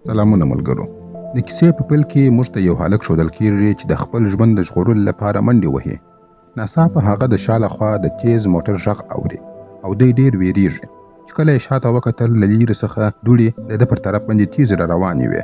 سلامونه ملګرو. د کیسې په پیل کې موږ ته یو هلک ښودل کیږي چې د خپل ژوند د ژغورلو لپاره منډې وهي. ناڅاپه هغه د شا له خوا د تیز موټر غږ اوري او دی ډیر ویریږي چې کله یې شاته وکتل له لیرې څخه دوړې د ده پر طرف باندې تیز را روانې وې.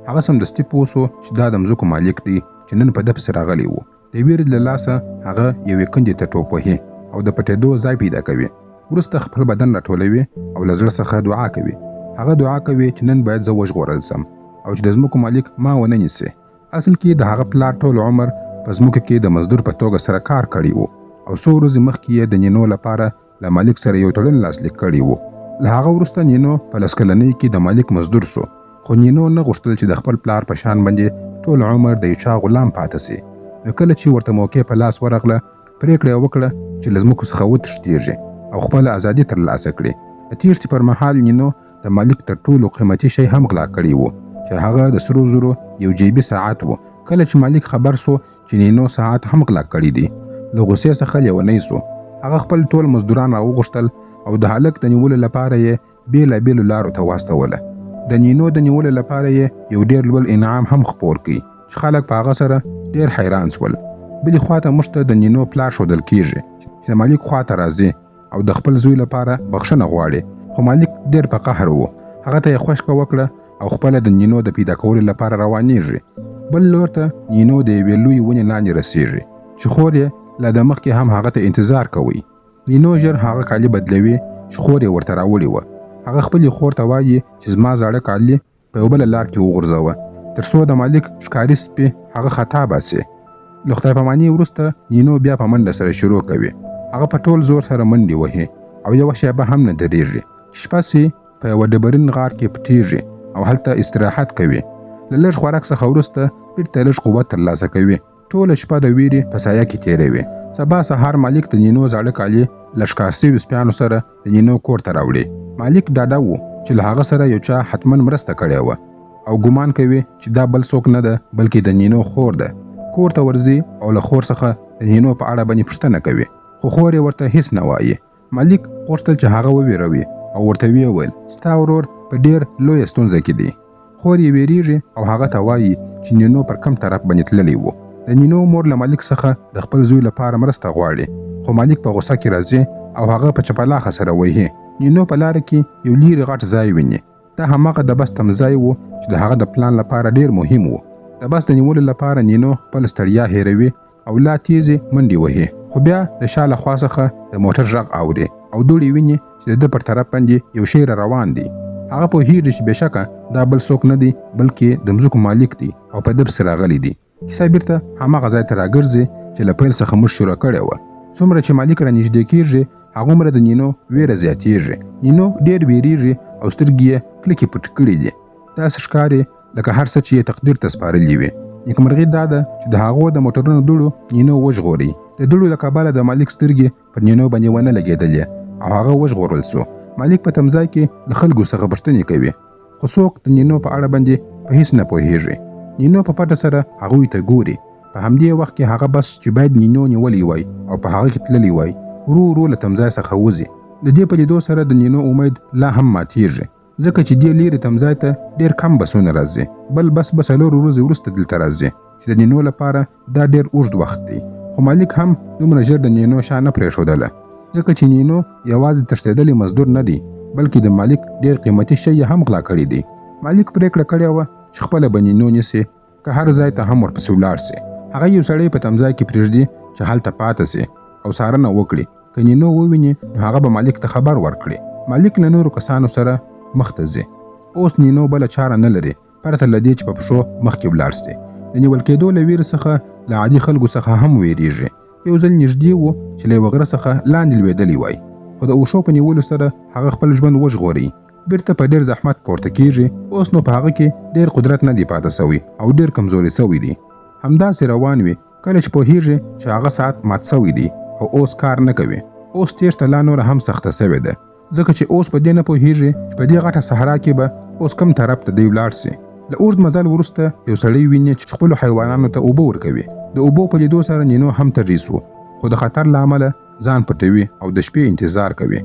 هغه سمدستي پوه سو چې دا د مځکو مالک دی چې نن په ده پسې راغلی و. د ویرې له لاسه هغه یوې کندې ته ټوپ وهي او د پټېدو ځای پیدا کوي. وروسته خپل بدن راټولوي او له زړه څخه دعا کوي. هغه دعا کوي چې نن باید زه وژغورل سم او چې د ځمکو مالک ما ونه نیسي. اصل کې د هغه پلار ټول عمر په ځمکو کې د مزدور په توګه سره کار کړی و او څو ورځې مخکې یې د نینو لپاره له مالک سره یو تړون لاسلیک کړی و. له هغه وروسته نینو په لس کلنۍ کې د مالک مزدور سو، خو نینو نه غوښتل چې د خپل پلار په شان باندې ټول عمر د یو چا غلام پاتې سي. نو کله چې ورته موقع په لاس ورغله، پرېکړه یې وکړه چې له ځمکو څخه وتښتېږي او خپله ازادي ترلاسه کړي. د تېښتې پر مهال نینو د مالک تر ټولو قیمتي شی هم غلا کړی و چې هغه د سرو زرو یو جیبي ساعت و. کله چې مالک خبر سو چې نینو ساعت هم غلا کړی دی، له غوسې څخه لیونی سو. هغه خپل ټول مزدوران راوغوښتل او د هلک د نیولو لپاره یې بېلابېلو لارو ته واستوله. د نینو د نیولو لپاره یې یو ډېر لوړ انعام هم خپور کړي چې خلک په هغه سره ډېر حیران سول. بلې خواته موږ ته د نینو پلار ښودل کیږي چې د مالک خواته راځي او د خپل زوی لپاره بخښنه غواړي، خو مالک ډېر په قهر و. هغه ته یې خوشکه وکړه او خپله د نینو د پیدا کولو لپاره روانېږي. بل لور ته نینو د یوې لویې ونې لاندې رسېږي چې خور یې له د مخکې هم هغه ته انتظار کوي. نینو ژر هغه کالي بدلوي چې خور یې ورته راوړې وه. هغه خپلې خور ته وایي چې زما زاړه کالي په یو بله لار کې وغورځوه تر څو د مالک ښکاري سپي هغه خطا باسي. له خدای پامانۍ وروسته نینو بیا په منډه سره شروع کوي. هغه په ټول زور سره منډې وهي او یوه شیبه هم نه درېږي. شپه سي په یوه ډبرین غار کې پټېږي او هلته استراحت کوي. له لږ خوراک څخه وروسته بیرته لږ قوت ترلاسه کوي. ټوله شپه د ویرې په سایه کې تېروي. سبا سهار مالک د نینو زاړه کالي له ښکار سوي سپیانو سره د نینو کور ته راوړي. مالک ډاډه و چې له هغه سره یو چا حتما مرسته کړې وه او ګمان کوي چې دا بل څوک نه ده بلکې د نینو خور ده. کور ته ورځي او له خور څخه د نینو په اړه باندې پوښتنه کوي، خو خور یې ورته هیڅ نه وایي. مالک غوښتل چې هغه وویروي او ورته ویې ویل ستا ورور په ډېر لویه ستونزه کې دی. خور یې ویریږي او هغه ته وایي چې نینو پر کم طرف باندې تللی و. د نینو مور له مالک څخه د خپل زوی لپاره مرسته غواړي، خو مالک په غوسه کې راځي او هغه په چپلاخه سره وهي. نینو په لاره کې یو لیرې غټ ځای ویني. دا هماغه د بس تمځای و چې د هغه د پلان لپاره ډېر مهم و. د بس د نیولو لپاره نینو خپل ستړیا هېروي او لا تیزې منډې وهي، خو بیا د شا له خوا څخه د موټر غږ اوري او دوړې ویني چې د ده پر طرف باندې یو شی را روان دی. هغه پوهېږي چې بېشکه دا بل څوک نه دی بلکې د مځکو مالک دی او په ده پسې راغلی دی. کیسه بیرته هماغه ځای ته راګرځي چې له پیل څخه موږ شروع کړې وه. څومره چې مالک را نږدې کېږي هغومره د نینو ویره زیاتېږي. نینو ډېر ویریږي او سترګې یې کلکې پټ کړي دي. داسې ښکاري لکه هر څه چې یې تقدیر ته سپارلي وي. نیکمرغي دا ده چې د هغو د موټرونو دوړو نینو وژغوري. د دوړو له کبله د مالک سترګې پر نینو باندې ونه لګېدلې او هغه وژغورل سو. مالک په تمځای کې له خلکو څخه پوښتنې کوي، خو څوک د نینو په اړه باندې په هیڅ نه پوهېږي. نینو په پټه سره هغوی ته ګوري. په همدې وخت کې هغه بس چې باید نینو نیولی وای او په هغه کې تللی وای ورو ورو له تمځای څخه وځي. د دې په لیدو سره د نینو امید لا هم ماتېږي، ځکه چې دې لیرې تمځای ته ډېر کم بسونه راځي. بل بس به 4 ورځې وروسته دلته راځي چې د نینو لپاره دا ډېر اوږد وخت دی. خو مالک هم دومره ژر د نینو شا نه پرېښودله، ځکه چې نینو یوازې تښتېدلی مزدور نه دی بلکې د مالک ډېر قیمتي شی یې هم غلا کړی دی. مالک پرېکړه کړې وه چې خپله به نینو نیسي که هر ځای ته هم ورپسې ولاړ سي. هغه یو سړی په تمځای کې پرېږدي چې هلته پاته سي او څارنه وکړي. که نینو وویني نو هغه به مالک ته خبر ورکړي. مالک له نورو کسانو سره مخ ته ځي. اوس نینو بله چاره نه لري پرته له دې چې په پښو مخکې ولاړ سي. د نیول کېدو له ویرې څخه له عادي خلکو څخه هم ویریږي. یو ځل نږدې و چې له یوه غره څخه لاندې لوېدلی وای، خو د اوښو په نیولو سره هغه خپل ژوند وژغوري. بیرته په ډېر زحمت پورته کېږي. اوس نو په هغه کې ډېر قدرت نه دی پاته سوی او ډېر کمزوري سوی دی. همداسې روان وي کله چې پوهېږي چې هغه ساعت مات سوی دی او اوس کار نه کوي. اوس تېښته لا نوره هم سخته سوې ده، ځکه چې اوس په دې نه پوهېږي چې په دې غټه صحرا کې به اوس کم طرف ته دی ولاړ سي. له اوږد مزل وروسته یو سړی ویني چې خپلو حیوانانو ته اوبه ورکوي. د اوبو په لیدو سره نینو هم تږی سو، خو د خطر له امله ځان پټوي او د شپې انتظار کوي.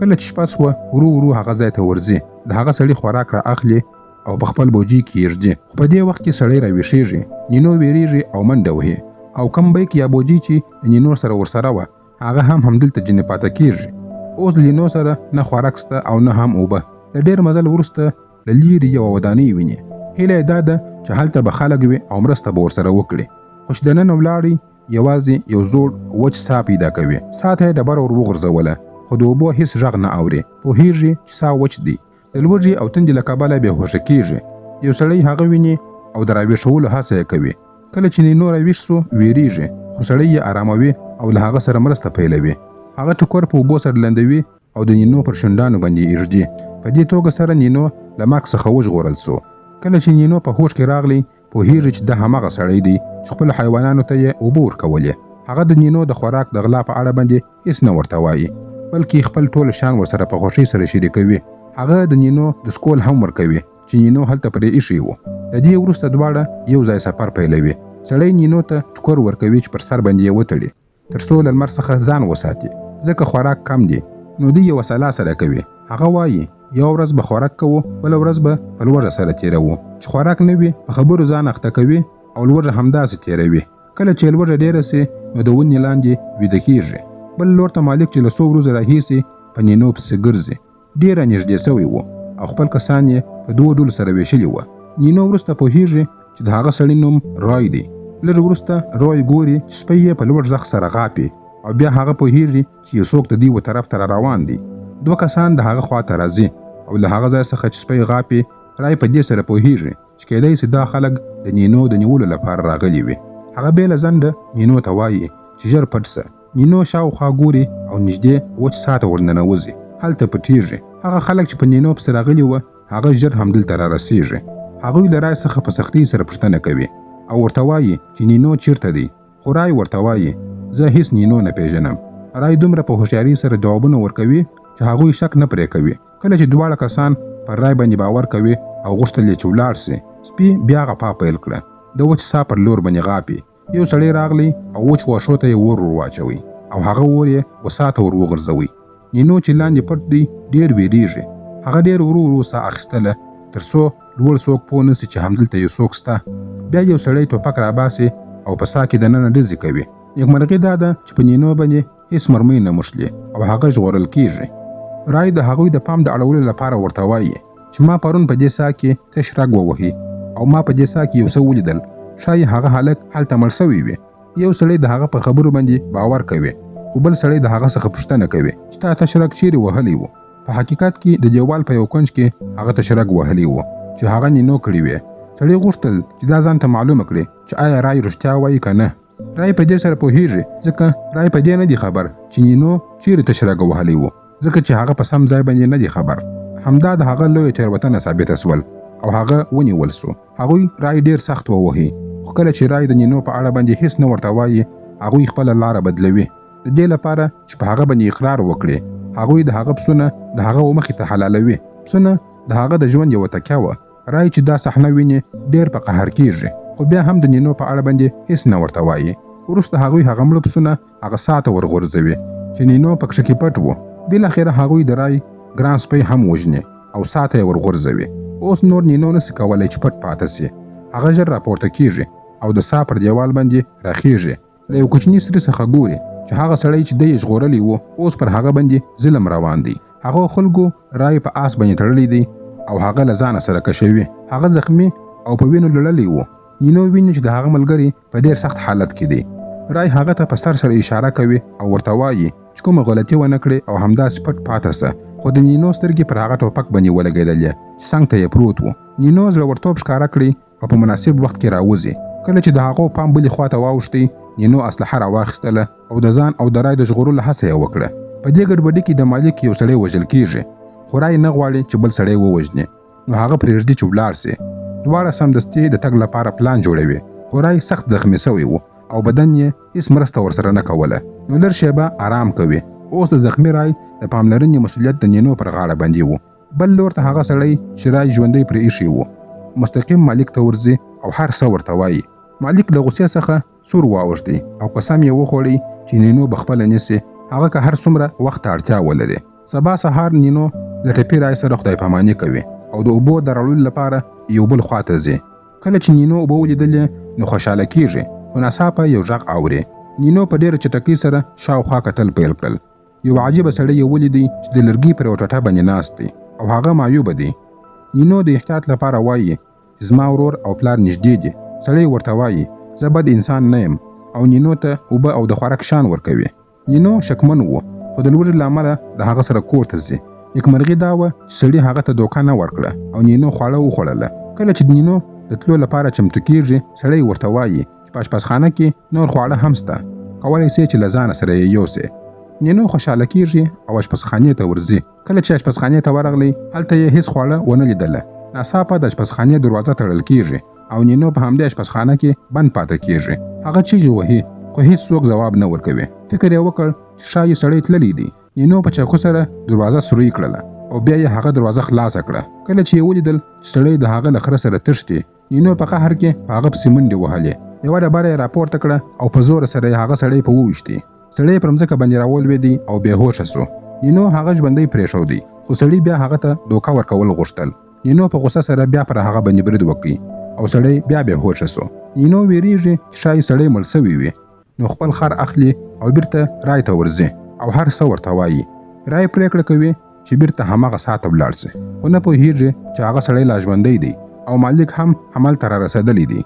کله چې شپه سوه ورو ورو هغه ځای ته ورځي، د هغه سړي خوراک را اخلي او په خپل بوجي کې یږدي. خو په دې وخت کې سړی راویښیږي. نینو ویریږي او منډه وهي او کم بیک یا بوجي چې نینو سره ورسره وه هغه هم همدلته ځینې پاته کېږي. اوس لینو سره نه خوراک شته او نه هم اوبه. د ډېر مزل وروسته له لیرې یوه ودانۍ ویني. هیله یې دا ده چې هلته به خلک وي او مرسته به ورسره وکړي. خو چې دننه ولاړې یوازې یو زوړ وچ سا پیدا کوي. سا ته یې ډبره ور وغورځوله خو د اوبو هېڅ غږ نه اوري. پوهېږي چې سا وچ دی. د لوږې او تندې له کبله بېهوښه کېږي. یو سړی هغه ویني او د راویښولو هڅه یې کوي. کله چې نینو راویښ سو ویریږي خو سړی یې اراموي او له هغه سره مرسته پیلوي. هغه ټوکر په اوبو سره لندوي او د نینو پر شونډانو باندې ایږدي. په دې توګه سره نینو له مرګ څخه وژغورل سو. کله چې نینو په هوښ کې راغلی پوهېږي چې دا هماغه سړی دی چې خپلو حیوانانو ته یې اوبه ورکولې. هغه د نینو د خوراک د غلا په اړه باندې هېڅ نه ورته وایي بلکې خپل ټول شان ورسره په خوښۍ سره شریکوي. هغه د نینو د سکول هم ورکوي چې نینو هلته پرې ایښی و. د دې وروسته دواړه یو ځای سفر پیلوي. سړی نینو ته ټوکر ورکوي چې پر سر باندې یې وتړي تر څو له لمر څخه ځان وساتي ځکه خوراک کم دی. نو دوی یوه سلا سره کوي. هغه وایي یو ورځ به خوراک کوو بله ورځ به په لوږه سره تېروو. چې خوراک نه وي په خبرو ځان اخته کوي او لوږه همداسې تېروي. کله چې لوږه ډېره سي نو د ونې لاندې ویده کېږي. بل لور ته مالک چې له څو ورځو راهیسې په نینو پسې ګرځي ډېره نږدې سوی و او خپل کسان یې په دوو ډلو سره ویشلي وه. نینو وروسته پوهېږي چې د هغه سړي نوم رای دی. لږ وروسته رای ګوري چې سپی یې په لوړ غږ سره غاپي او بیا هغه پوهېږي چې یو څوک د دې و طرف ته روان دی. دوه کسان د هغه خوا ته راځي او له هغه ځای څخه چې سپی غاپي رای په دې سره پوهېږي چې کیدای سي دا خلک د نینو د نیولو لپاره راغلي وي. هغه بې له ځنډه نینو ته وایي چې ژر پټ سه. نینو شاوخوا ګوري او نږدې وچ سا ته ورننوځي. هلته پټېږي. هغه خلک چې په نینو پسې راغلي وه هغه ژر همدلته رارسېږي. هغوی له رای څخه په سختۍ سره پوښتنه کوي او ورته وایي چې نینو چیرته دی. خو رای ورته وایي زه هیڅ نینو نه پیژنم. رای دومره په هوښیارۍ سره ځوابونه ورکوي چې هغوی شک نه پرې کوي. کله چې دواړه کسان پر رای باندې باور کوي او غوښتل یې چې ولاړ سي سپي بیا غپا پیل کړه. د وچ سا پر لور باندې غاپي. یو سړی راغلی او وچ واښو ته یې ور واچوي او هغه اور یې وسا ته ور وغورځوي. نینو چې لاندې پټ دی ډېر ویریږي. هغه ډېر ورو ورو سا اخیستله تر څو لوړ څوک پوه نه سي چې همدلته یو څوک سته. بیا یو سړی ټوپک راباسي او په سا کې دننه ډزې کوي. نیکمرغي دا ده چې په نینو باندې هېڅ مرمۍ نه مښلي او هغه ژغورل کېږي. رای د هغوی د پام د اړولو لپاره ورته وایي چې ما پرون په دې سا کې تش رګ ووهي او ما په دې سا کې یو څه ولیدل. ښایي هغه هلک هلته مړ سوی وي. یو سړی د هغه په خبرو باندې باور کوي خو بل سړی د هغه څخه پوښتنه کوي چې تا تش رګ چیرې وهلی و. په حقیقت کې د دیوال په یو کونج کې هغه تش رګ وهلی و چې هغه نینو کړی وي. سړی غوښتل چې دا ځان ته معلومه کړي چې آیا رای رښتیا وایي که نه. رای په دې سره پوهېږي ځکه رای په دې نه دی خبر چې نینو چیرې تش رګ وهلی و ځکه چې هغه په سم ځای باندې نه دی خبر. همدا د هغه لویه تېروتنه ثابته سول او هغه ونیول سو. هغوی رای ډېر سخت ووهي خو کله چې رای د نینو په اړه باندې هېڅ نه ورته وایي هغوی خپله لاره بدلوي د دې لپاره چې په هغه باندې اقرار وکړي. هغوی د هغه پسونه د هغه مخې ته حلالوي. پسونه د هغه د ژوند یوه تکیه وه. رای چې دا صحنه ویني ډېر په قهر کېږي خو بیا هم د نینو په اړه باندې هېڅ نه ورته وایي. وروسته هغوی هغه مړه پسونه هغه سا ته ورغورځوي چې نینو پکښې کې پټ و. بالاخره هغوی د رای ګران سپی هم وژني او سا ته یې ورغورځوي. اوس نور نینو نسي کولی چې پټ پاته سي. هغه ژر راپورته کېږي او د سا پر دیوال باندې راخېږي. له یو کوچني سري څخه ګوري چې هغه سړی چې دی یې ژغورلی و اوس پر هغه باندې ظلم روان دی. هغه خلکو رای په آس باندې تړلی دی او هغه له ځانه سره کشوي. هغه زخمي او په وینو لړلی و. نینو ویني چې د هغه ملګري په ډېر سخت حالت کې دی. رای هغه ته په سر سره اشاره کوي او ورته وایي چې کومه غلطي ونه کړې او همداسې پټ پاته سه. خو د نینو سترګې پر هغه ټوپک باندې ولګېدلې چې څنګ ته یې پروت و. نینو زړورتوب ښکاره کړي او په مناسب وخت کې راوځي. کله چې د هغو پام بلې خوا ته واوښتی نینو اسلحه راواخیستله او د ځان او د رای د ژغورلو هڅه یې وکړه. په دې ګډوډي کې د مالک یو سړی وژل کېږي خو رای نه غواړي چې بل سړی ووژني نو هغه پرېږدي چې ولاړ سي. دواړه سمدستي د تګ لپاره پلان جوړوي خو رای سخت زخمي سوی و او بدن یې هېڅ مرسته ورسره نه کوله نو لږ شیبه آرام کوي. اوس د زخمي رای د پاملرنې مسؤلیت د نینو پر غاړه باندې و. بل لور ته هغه سړی چې رای ژوندی پرې ایښی و مستقیم مالک ته ورځي او هر څه ورته وایي. مالک له غوسې څخه سور واوښتی او قسم یې وخوړی چې نینو به خپله نیسي هغه که هر څومره وخت ته اړتیا ولري. سبا سهار نینو له ټپي رای سره خدای پاماني کوي او د اوبو د راوړلو لپاره یو بل خواته ځي. کله چې نینو اوبه ولیدلې نو خوشحاله کیږي خو ناڅاپه یو غږ اوري. نینو په ډېره چټکۍ سره شاوخوا کتل پیل کړل. یو عجیبه سړی یې ولیدی چې د لرګي پر یوه ټوټه باندې ناست دی او هغه معیوبه دی. نینو د احتیاط لپاره وایي چې زما ورور او پلار نږدې دي. سړی ورته وایي زه بد انسان نه یم او نینو ته اوبه او د خوراک شان ورکوي. نینو شکمن و خو د لوږې له امله د هغه سره کور ته ځي. نیکمرغي دا وه چې سړي هغه ته دوکه نه ورکړه او نینو خواړه وخوړله. کله چې نینو د تلو لپاره چمتو کیږي سړی ورته وایي چې په اشپزخانه کې نور خواړه هم شته، کولی سې چې له ځانه سره یې یوسې. نینو خوشحاله کیږي او اشپزخانې ته ورځي. کله چې اشپزخانې ته ورغلی هلته یې هیڅ خواړه ونه لیدله. ناڅاپه د اشپزخانې دروازه تړل کیږي او نینو په همدې اشپزخانه کې بند پاتې کیږي. هغه چیغې وهي خو هیڅ څوک ځواب نه ورکوي. فکر یې وکړ چې شایي سړی تللی دی. نینو په چاقو سره دروازه سوری کړله او بیا یې هغه دروازه خلاصه کړه. کله چې یې ولیدل چې سړی د هغه له خره سره تښتي نینو په قهر کې په هغه پسې منډې وهلې. یوه ډبره یې راپورته کړه او په زور سره یې هغه سړی په وویشتي. سړی پر مځکه باندې راولوېدی او بېهوشه سو. نینو هغه ژوندی پرېښودی خو سړي بیا هغه ته دوکه ورکول غوښتل. نینو په غوسه سره بیا پر هغه باندې برید وکړي او سړی بیا بېهوشه سو. نینو ویریږي چې شایي سړی مړ سوی وي نو خپل خر اخلي او بیرته رای ته ورځي او هر څه ورته وایي. رای پرېکړه کوي چې بیرته هماغه ساعت ته ولاړ سي خو نه پوهېږي چې هغه سړی لا ژوندی دی او مالک هم همالته را رسېدلی دی.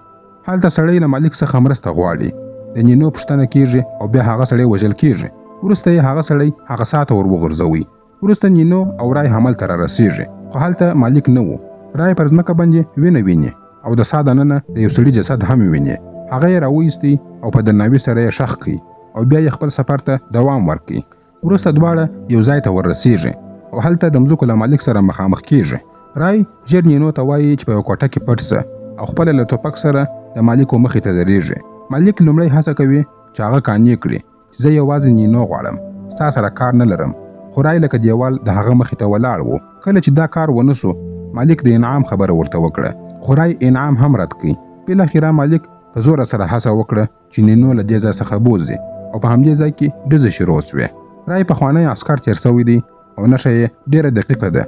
هلته سړی له مالک څخه مرسته غواړي. د نینو پوښتنه کیږي او بیا هغه سړی وژل کیږي. وروسته یې هغه سړی هغه ساعت ور وغورځوي. وروسته نینو او رای همالته را رسېږي خو هلته مالک نه و. رای پر ځمکه باندې وینه ویني او د سا دننه د یو سړي جسد هم ویني. هغه یې راوایستي او په درناوي سره یې ښخ کړي او بیا یې خپل سفر ته دوام ورکړي. وروسته دواړه یو ځای ته وررسېږي او هلته د مځکو له مالک سره مخامخ کیږي. رای ژر نینو ته وایي چې په یو کوټه کې پټ سه او خپله له ټوپک سره د مالکو مخې ته درېږي. مالک لومړی هڅه کوي چې هغه قانع کړي چې زه یوازې نینو غواړم، ستا سره کار نه لرم. خو رای لکه دیوال د هغه مخې ته ولاړ و. کله چې دا کار ونه سو مالک د انعام خبره ورته وکړه خو رای انعام هم رد کړي. بالاخره مالک په زوره سره هڅه وکړه چې نینو له دې ځای څخه بوځي او په همدې ځای کې ډزې شروع سوې. رای پخوانی عسکر تېر سوی دی او نښه یې ډېره دقیقه ده.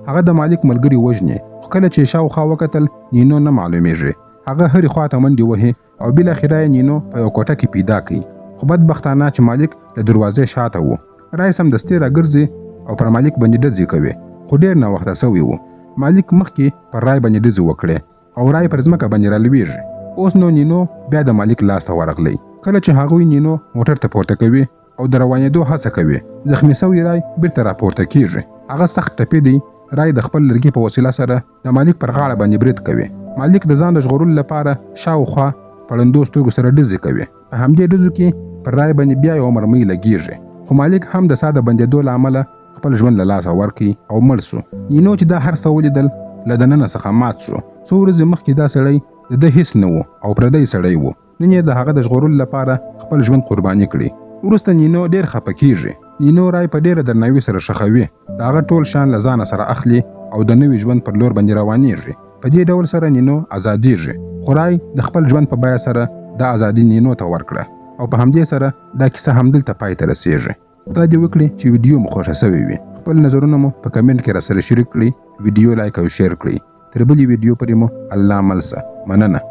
هغه د مالک ملګري وژني خو کله چې شاوخوا وکتل نینو نه معلومیږي. هغه هرې خوا ته منډې وهي او بالاخره یې نینو په یو کوټه کې پیدا کړي خو بدبختانه چې مالک له دروازې شاته و. رای سمدستي راګرځي او پر مالک باندې ډزې کوي خو ډېر ناوخته سوی و. مالک مخکې پر رای باندې ډزې وکړې او رای پر ځمکه باندې رالویږي. اوس نو نینو بیا د مالک لاس ته ورغلی. کله چې هغوی نینو موټر ته پورته کوي او د روانېدو هڅه کوي زخمي سوی رای بیرته راپورته کیږي. هغه سخت ټپي دی. رای د خپل لرګي په وسیله سره د مالک پر غاړه باندې برید کوي. مالک د ځان د ژغورلو لپاره شاوخوا پړندو سترګو سره ډزې کوي. په همدې ډزو کې پر رای باندې بیا یوه مرمۍ لګیږي خو مالک هم د سا د بندېدو له امله خپل ژوند له لاسه ورکړي او مړ سو. نینو چې دا هر څه ولیدل له دننه څخه مات سو. څو ورځې مخکې دا سړی د ده هیڅ نه و او پردی سړی و. نن یې د هغه د ژغورلو لپاره خپل ژوند قرباني کړي. وروسته نینو ډېر خفه کیږي. نینو رای په ډېره درناوي سره ښخوي. د هغه ټول شیان له ځانه سره اخلي او د نوي ژوند پر لور باندې روانېږي. په دې ډول سره نینو ازادېږي. خو رای د خپل ژوند په بیه سره دا ازادي نینو ته ورکړه او په همدې سره دا کیسه همدلته پای ته رسېږي. خدای دې وکړي چې ویډیو مو خوښه سوې وي. خپل نظرونه مو په کمنټ کې راسره شریک کړئ. ویډیو لایک او شیر کړئ. تر بلې ویډیو پورې مو الله مل شه. مننه.